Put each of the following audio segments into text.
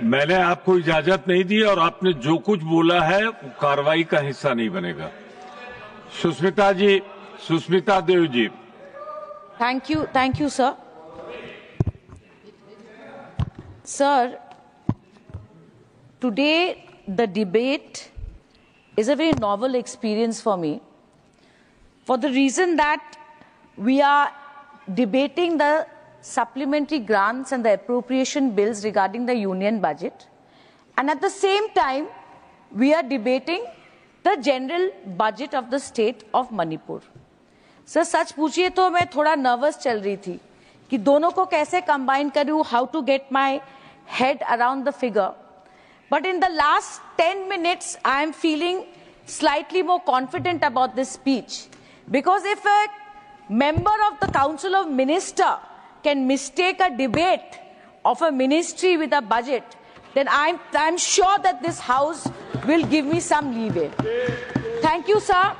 मैंने आपको इजाजत नहीं दी और आपने जो कुछ बोला है वो कार्रवाई का हिस्सा नहीं बनेगा। Sushmita Dev ji. Thank you, sir. Sir, today the debate is a very novel experience for me, for the reason that we are debating the supplementary grants and the appropriation bills regarding the union budget, and at the same time we are debating the general budget of the state of Manipur. Sir सच पूछिए तो मैं थोड़ा nervous चल रही थी कि दोनों को कैसे कंबाइन करूं, how to get my head around the figure, but in the last 10 minutes I am feeling slightly more confident about this speech, because if a member of the Council of Ministers can mistake a debate of a ministry with a budget, then I'm sure that this House will give me some leeway. Thank you, sir.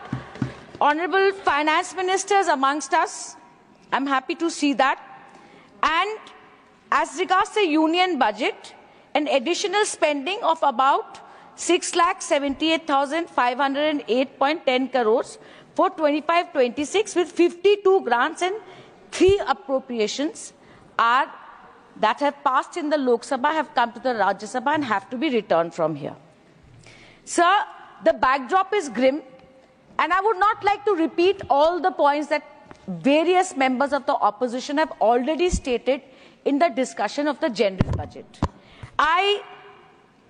Honorable Finance Ministers amongst us, I'm happy to see that. And as regards the union budget, an additional spending of about 6,78,508.10 crores for 25-26 with 52 grants and 3 appropriations that have passed in the Lok Sabha have come to the Rajya Sabha and have to be returned from here. Sir, the backdrop is grim, and I would not like to repeat all the points that various members of the opposition have already stated in the discussion of the general budget. I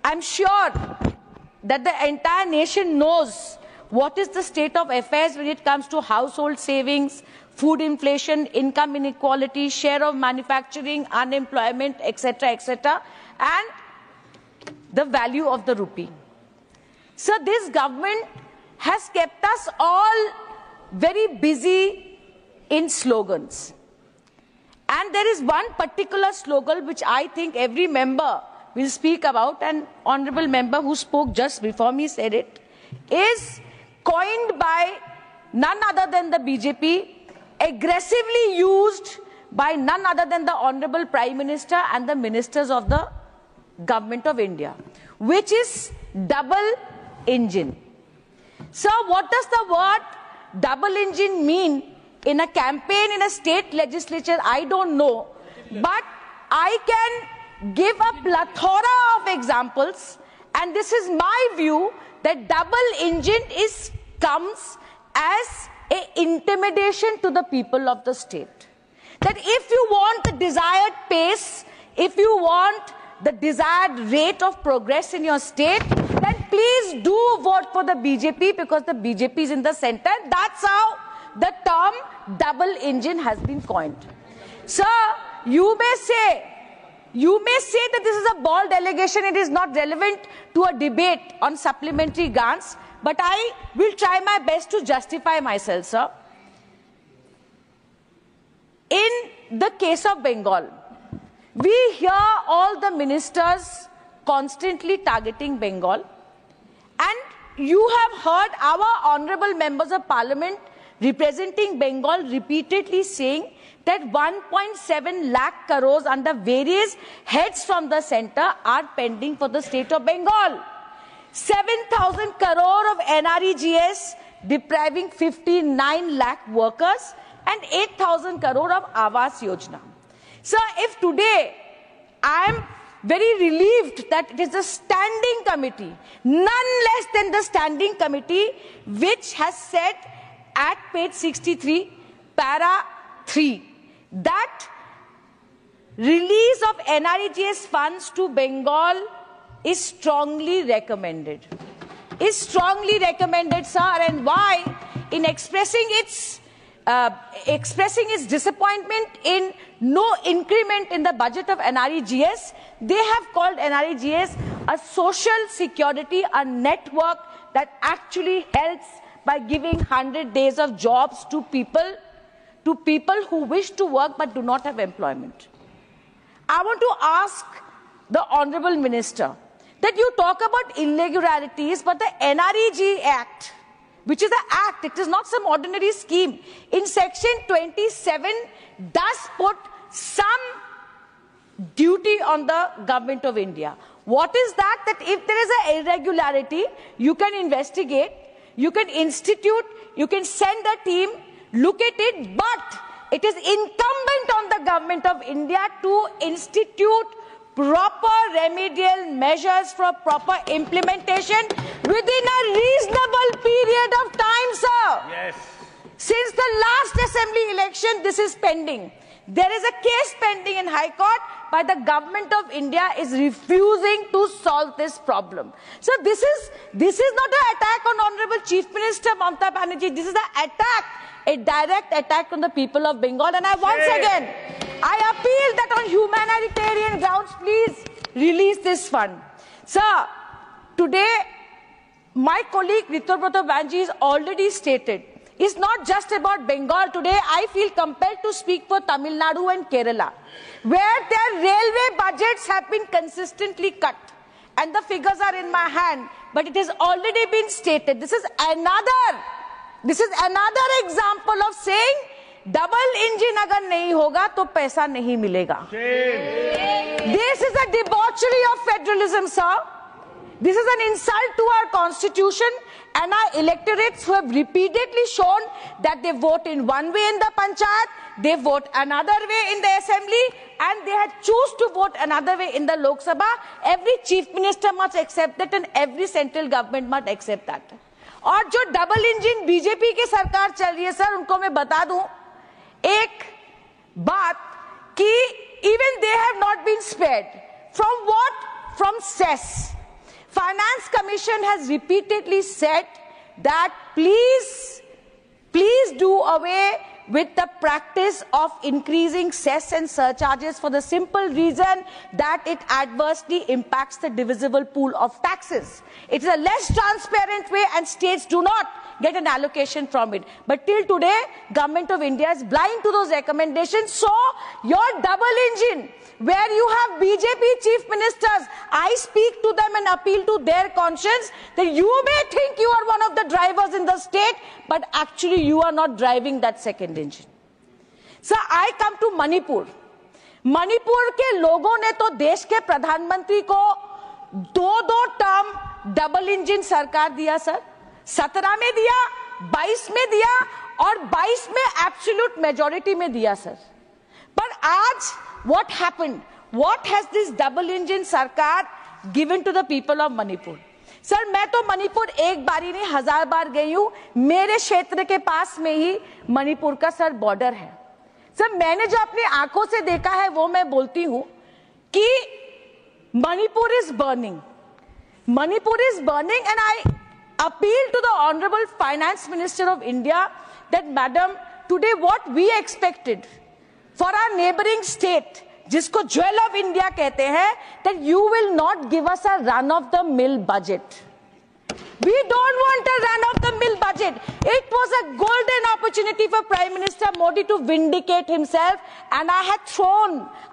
am sure that the entire nation knows what is the state of affairs when it comes to household savings, food inflation, income inequality, share of manufacturing, unemployment, etc., and the value of the rupee. So this government has kept us all very busy in slogans. And there is one particular slogan which I think every member will speak about, and honorable member who spoke just before me said it, is coined by none other than the BJP, aggressively used by none other than the Honorable Prime Minister and the ministers of the Government of India, which is double engine. Sir, what does the word double engine mean in a campaign in a state legislature? I don't know, but I can give a plethora of examples, and this is my view that double engine comes as an intimidation to the people of the state. That if you want the desired pace, if you want the desired rate of progress in your state, then please do vote for the BJP, because the BJP is in the center. That's how the term double engine has been coined. Sir, you may say that this is a bald allegation, it is not relevant to a debate on supplementary grants, but I will try my best to justify myself, sir. In the case of Bengal, we hear all the ministers constantly targeting Bengal, and you have heard our honorable members of parliament representing Bengal repeatedly saying that 1.7 lakh crores under various heads from the center are pending for the state of Bengal. 7,000 crore of NREGS depriving 59 lakh workers, and 8,000 crore of Awas Yojana. Sir, if today I am very relieved that it is a standing committee, none less than the standing committee, which has said at page 63, para 3, that release of NREGS funds to Bengal is strongly recommended. Is strongly recommended, sir, and why? In expressing its disappointment in no increment in the budget of NREGS, they have called NREGS a social security, a network that actually helps by giving 100 days of jobs to people who wish to work but do not have employment. I want to ask the Honorable Minister that you talk about irregularities, but the NREG Act, which is an act, it is not some ordinary scheme, in section 27 does put some duty on the Government of India. What is that? That if there is an irregularity, you can investigate, you can institute, you can send a team, look at it, but it is incumbent on the government of India to institute proper remedial measures for proper implementation within a reasonable period of time, sir. Yes. Since the last assembly election, this is pending. There is a case pending in High Court, but the government of India is refusing to solve this problem. So this is not an attack on Honorable Chief Minister Mamata Banerjee. This is an attack, a direct attack on the people of Bengal. And once again, I appeal that on humanitarian grounds, please release this fund. Sir, today, my colleague Riturbrata Banerjee has already stated, it's not just about Bengal. Today, I feel compelled to speak for Tamil Nadu and Kerala, where their railway budgets have been consistently cut. And the figures are in my hand, but it has already been stated. This is another example of saying, double engine agar nahi hoga, to paisa nahi milega. This is a debauchery of federalism, sir. This is an insult to our constitution and our electorates who have repeatedly shown that they vote in one way in the panchayat, they vote another way in the assembly, and they had choose to vote another way in the Lok Sabha. Every chief minister must accept that and every central government must accept that. और जो double engine BJP की सरकार चल रही है sir, उनको मैं बता दूं एक बात कि even they have not been spared. From what? From cess. Finance Commission has repeatedly said that please do away with the practice of increasing cess and surcharges for the simple reason that it adversely impacts the divisible pool of taxes. It is a less transparent way and states do not get an allocation from it. But till today, Government of India is blind to those recommendations. So, your double engine, where you have BJP chief ministers, I speak to them and appeal to their conscience that you may think you are one of the drivers in the state, but actually you are not driving that second engine. So, I come to Manipur. Manipur के लोगों ने तो देश के प्रधानमंत्री को दो term double engine सरकार दिया सर, 17 में दिया, 22 में दिया और 22 में एब्सोल्यूट मेजॉरिटी में दिया सर. पर आज what happened? What has this double engine सरकार given to the people of Manipur? Sir मैं तो मणिपुर एक बार नहीं 1000 बार गई हूं. मेरे क्षेत्र के पास में ही मणिपुर का सर बॉर्डर है. सर मैंने जो अपनी आंखों से देखा है वो मैं बोलती हूं कि Manipur is burning. Manipur is burning and I appeal to the Honorable Finance Minister of India that, Madam, today what we expected for our neighboring state, जिसको Jewel of India कहते हैं, that you will not give us a run-of-the-mill budget. We don't want a run-of-the-mill budget. It was a golden opportunity for Prime Minister Modi to vindicate himself, and I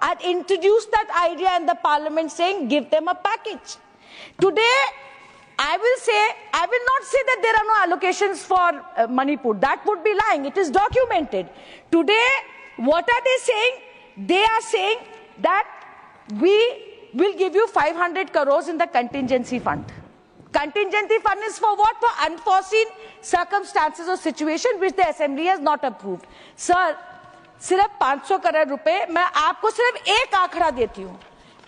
had introduced that idea in the Parliament saying, give them a package. Today, I will not say that there are no allocations for Manipur. That would be lying. It is documented. Today, what are they saying? They are saying that we will give you 500 crores in the contingency fund. Contingency fund is for what? For unforeseen circumstances or situation which the assembly has not approved. Sir, सिर्फ 500 करोड़ रुपए मैं आपको सिर्फ एक आंकड़ा देती हूँ.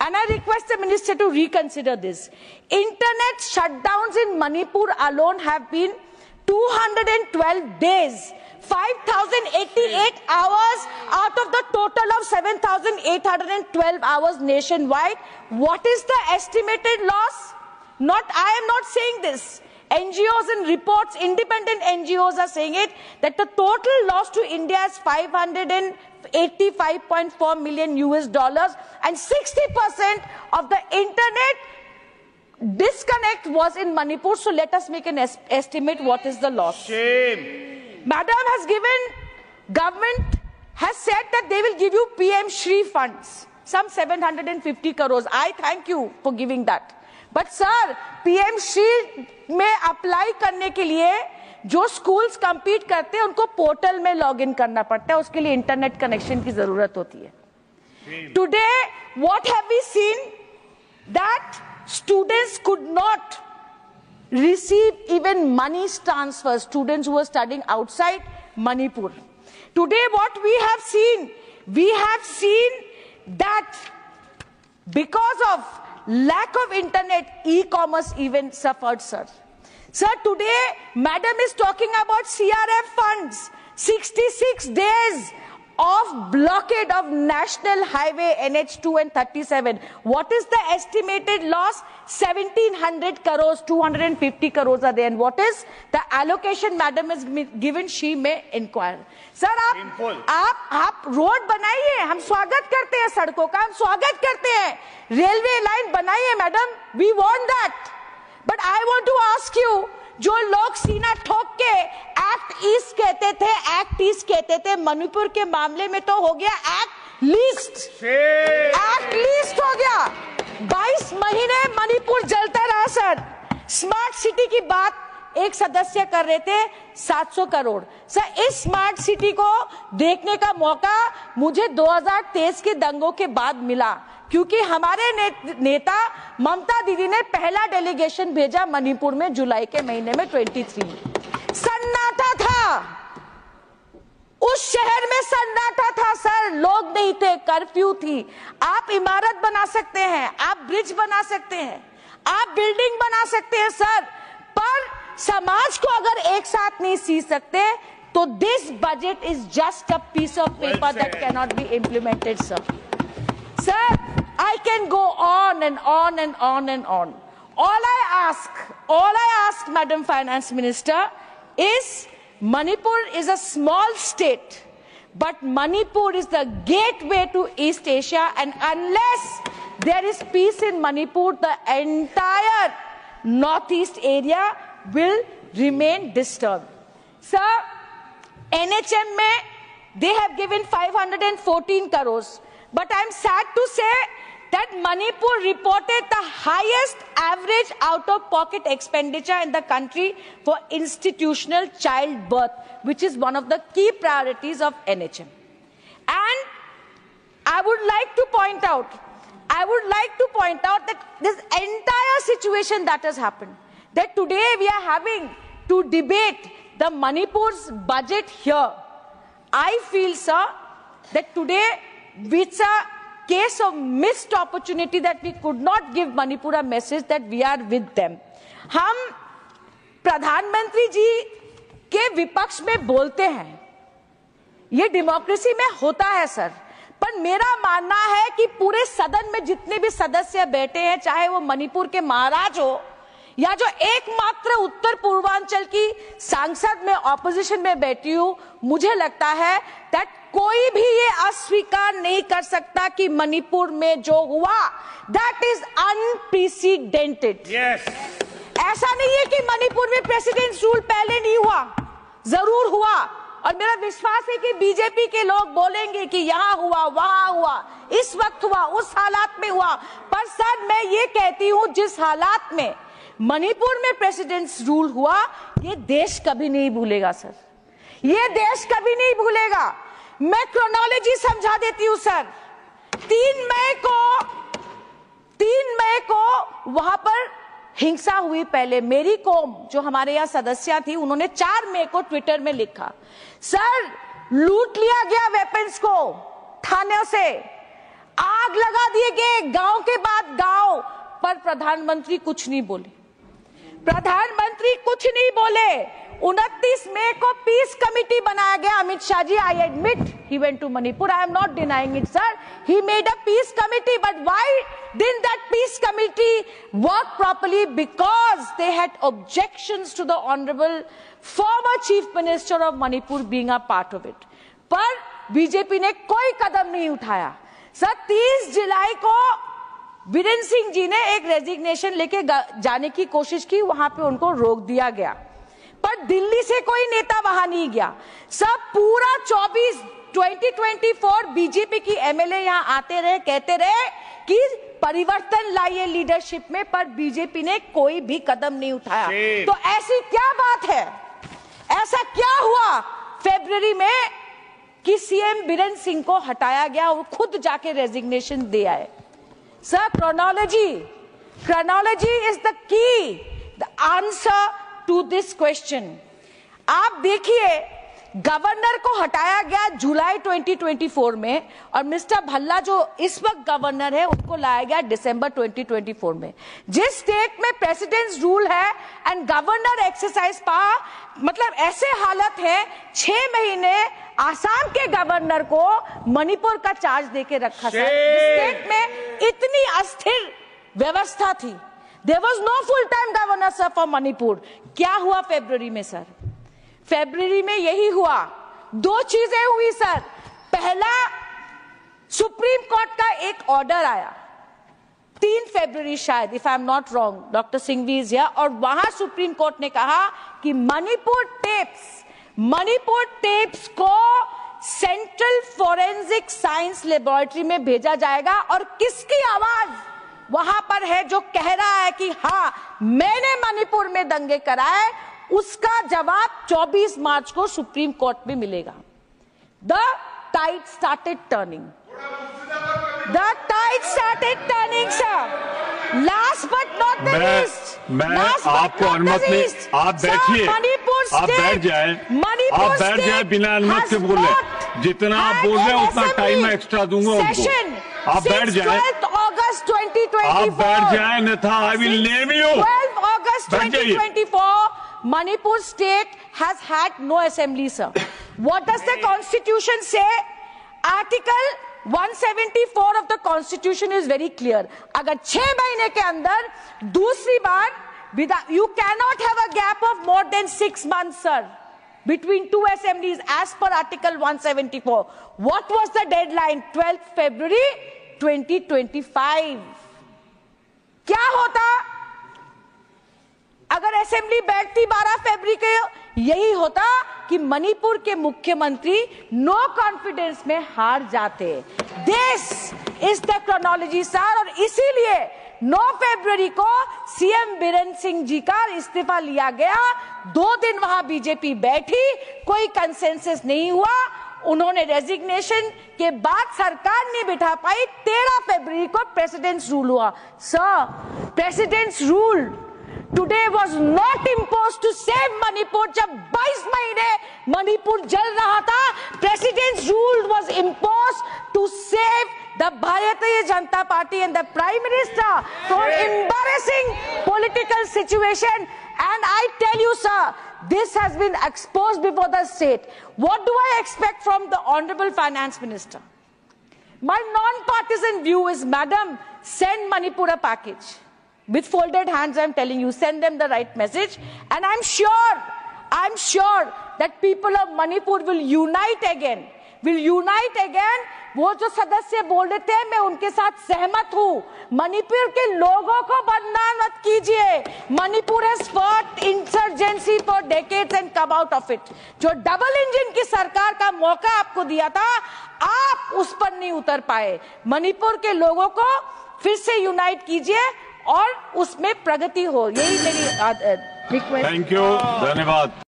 And I request the minister to reconsider this. Internet shutdowns in Manipur alone have been 212 days, 5,088 hours out of the total of 7,812 hours nationwide. What is the estimated loss? I am not saying this. NGOs and reports, independent NGOs are saying it, that the total loss to India is $585.4 million US, and 60% of the internet disconnect was in Manipur. So let us make an estimate what is the loss. Shame. Government has said that they will give you PM Shri funds, some 750 crores. I thank you for giving that. But sir, PM Shri में apply करने के लिए जो schools compete करते हैं उनको portal में login करना पड़ता है, उसके लिए इंटरनेट कनेक्शन की जरूरत होती है. Today what have we seen that students could not receive even money transfers, students who were studying outside Manipur. Today what we have seen that because of lack of internet, e-commerce even suffered, sir. Sir, today madam is talking about CRF funds, 66 days of blockade of National Highway NH2 and 37. What is the estimated loss? 1700 crores, 250 crores are there. And what is the allocation madam is given? She may inquire. Sir, आप road बनाइए, हम स्वागत करते हैं सड़कों का, हम स्वागत करते हैं रेलवे लाइन बनाइए madam, we want that. But I want to ask you, जो लोग सीना ठोक के एक्ट ईस्ट कहते थे, एक्ट ईस्ट कहते थे, मणिपुर के मामले में तो हो गया एक्ट लीस्ट, एक्ट लीस्ट हो गया। 22 महीने मणिपुर जलता रहा सर। स्मार्ट सिटी की बात एक सदस्य कर रहे थे, 700 करोड़। सर, इस स्मार्ट सिटी को देखने का मौका मुझे 2023 के दंगों के बाद मिला, क्योंकि हमारे नेता ममता दीदी ने पहला डेलीगेशन भेजा मणिपुर में जुलाई के महीने में 23। सन्नाटा था उस शहर में, सन्नाटा था सर, लोग नहीं थे, कर्फ्यू थी। आप इमारत बना सकते हैं, आप ब्रिज बना सकते हैं, आप बिल्डिंग बना सकते हैं सर, पर समाज को अगर एक साथ नहीं सी सकते तो this budget is just a piece of paper that can not be implemented sir. Sir, I can go on and on and on and on. All I ask, Madam Finance Minister, is Manipur is a small state, but Manipur is the gateway to East Asia, and unless there is peace in Manipur, the entire northeast area will remain disturbed. Sir, NHM mein, they have given 514 crores. But I'm sad to say that Manipur reported the highest average out-of-pocket expenditure in the country for institutional childbirth, which is one of the key priorities of NHM. And I would like to point out that this entire situation that has happened, that today we are having to debate the Manipur's budget here. I feel, sir, that today it's a case of missed opportunity that we could not give Manipur a message that we are with them. हम प्रधानमंत्री जी के विपक्ष में बोलते हैं, ये democracy में होता है सर, पर मेरा मानना है कि पूरे सदन में जितने भी सदस्य बैठे हैं, चाहे वो मणिपुर के महाराज हो या जो एकमात्र उत्तर पूर्वांचल की सांसद में ऑपोजिशन में बैठी हूं, मुझे लगता है दैट कोई भी ये अस्वीकार नहीं कर सकता कि मणिपुर में जो हुआ दैट इज अनप्रेसिडेंटेड। ऐसा नहीं है कि मणिपुर में प्रेसिडेंट्स रूल पहले नहीं हुआ, जरूर हुआ, और मेरा विश्वास है कि बीजेपी के लोग बोलेंगे कि यहां हुआ, वहां हुआ, इस वक्त हुआ, उस हालात में हुआ, पर सर मैं ये कहती हूं जिस हालात में मणिपुर में प्रेसिडेंट्स रूल हुआ, ये देश कभी नहीं भूलेगा सर, ये देश कभी नहीं भूलेगा। मैं क्रोनोलॉजी समझा देती हूं सर। 3 मई को वहां पर हिंसा हुई। पहले मेरी कौम जो हमारे यहाँ सदस्य थी, उन्होंने 4 मई को ट्विटर में लिखा, सर लूट लिया गया वेपन्स को थाने से, आग लगा दिए गए गांव के बाद गांव, पर प्रधानमंत्री कुछ नहीं बोले, प्रधानमंत्री कुछ नहीं बोले। 29 मई को पीस कमिटी बनाया गया। Amit Shah ji, I admit he went to Manipur. I am not denying it, sir. He made a peace committee, but why didn't that peace committee work properly? Because they had objections to the honorable former chief minister of Manipur being a part of it. पर BJP ने कोई कदम नहीं उठाया। Sir 30 जुलाई को बीरेन सिंह जी ने एक resignation लेके जाने की कोशिश की, वहां पे उनको रोक दिया गया, पर दिल्ली से कोई नेता वहां नहीं गया। सब पूरा 2024 बीजेपी की एमएलए यहां आते रहे, कहते रहे कि परिवर्तन लाइए लीडरशिप में, पर बीजेपी ने कोई भी कदम नहीं उठाया। तो ऐसी क्या बात है, ऐसा क्या हुआ फरवरी में कि सीएम बीरेन सिंह को हटाया गया, वो खुद जाके रेजिग्नेशन दे आए। Sir chronology Chronology is the key, the answer to this question. आप देखिए, गवर्नर को हटाया गया जुलाई 2024 में और मिस्टर भल्ला जो इस वक्त गवर्नर है उनको लाया गया दिसंबर 2024 में। जिस स्टेट में प्रेसिडेंट्स रूल है एंड गवर्नर एक्सरसाइज पावर, मतलब ऐसे हालत है 6 महीने आसाम के गवर्नर को मणिपुर का चार्ज देके रखा। स्टेट में इतनी अस्थिर व्यवस्था थी। There was no full time governor sir for Manipur. क्या हुआ फरवरी में सर? फरवरी में यही हुआ, 2 चीजें हुई सर। पहला, सुप्रीम कोर्ट का एक ऑर्डर आया 3 फरवरी शायद, if I am not wrong, doctor Singhvi is here, और वहां सुप्रीम कोर्ट ने कहा कि मणिपुर टेप्स को सेंट्रल फोरेंसिक साइंस लेबोरेटरी में भेजा जाएगा। और किसकी आवाज वहां पर है जो कह रहा है कि हाँ मैंने मणिपुर में दंगे कराए, उसका जवाब 24 मार्च को सुप्रीम कोर्ट में मिलेगा। The tide started turning, sir. Last but not the least, मैं आपको अनुमति नहीं, आप बैठिए, आप बैठ जाए बिना अनुमति से बोले। जितना आप बोल रहे हैं उतना टाइम मैं एक्स्ट्रा दूंगा उनको। आप बैठ जाए, अगस्त 2024, आप बैठ जाए, अन्यथा I will name you. 12 August 2024, Manipur state has had no assembly, sir. What does the constitution say? Article 174 of the constitution is very clear. अगर 6 महीने के अंदर दूसरी बार, you cannot have a gap of more than 6 months, sir, between 2 assemblies as per Article 174. What was the deadline? 12th February 2025. क्या होता अगर assembly बैठती 12 फरवरी के? यही होता कि मणिपुर के मुख्यमंत्री नो कॉन्फिडेंस में हार जाते। This is the chronology sir, और इसीलिए 9 फरवरी को सीएम बीरेन सिंह जी का इस्तीफा लिया गया। 2 दिन वहां बीजेपी बैठी, कोई कंसेंसस नहीं हुआ, उन्होंने रेजिग्नेशन के बाद सरकार नहीं बिठा पाई। 13 फरवरी को प्रेसिडेंट्स रूल हुआ। Sir, president's rule today was not imposed to save Manipur. जब 22 महीने मणिपुर जल रहा था, president's rule was imposed to save the Bharatiya Janata Party and the Prime Minister from embarrassing political situation. And I tell you, sir, this has been exposed before the state. What do I expect from the Honorable Finance Minister? My non-partisan view is, Madam, send Manipur a package. With folded hands, I'm telling you, send them the right message. And I'm sure that people of Manipur will unite again. वो जो सदस्य बोल रहे थे, मैं उनके साथ सहमत हूं। मणिपुर के लोगों को बदनाम मत कीजिए। Manipur has fought insurgency for decades and come out of it. जो डबल इंजन की सरकार का मौका आपको दिया था, आप उस पर नहीं उतर पाए। मणिपुर के लोगों को फिर से यूनाइट कीजिए और उसमें प्रगति हो, यही मेरी रिक्वेस्ट। थैंक यू, धन्यवाद।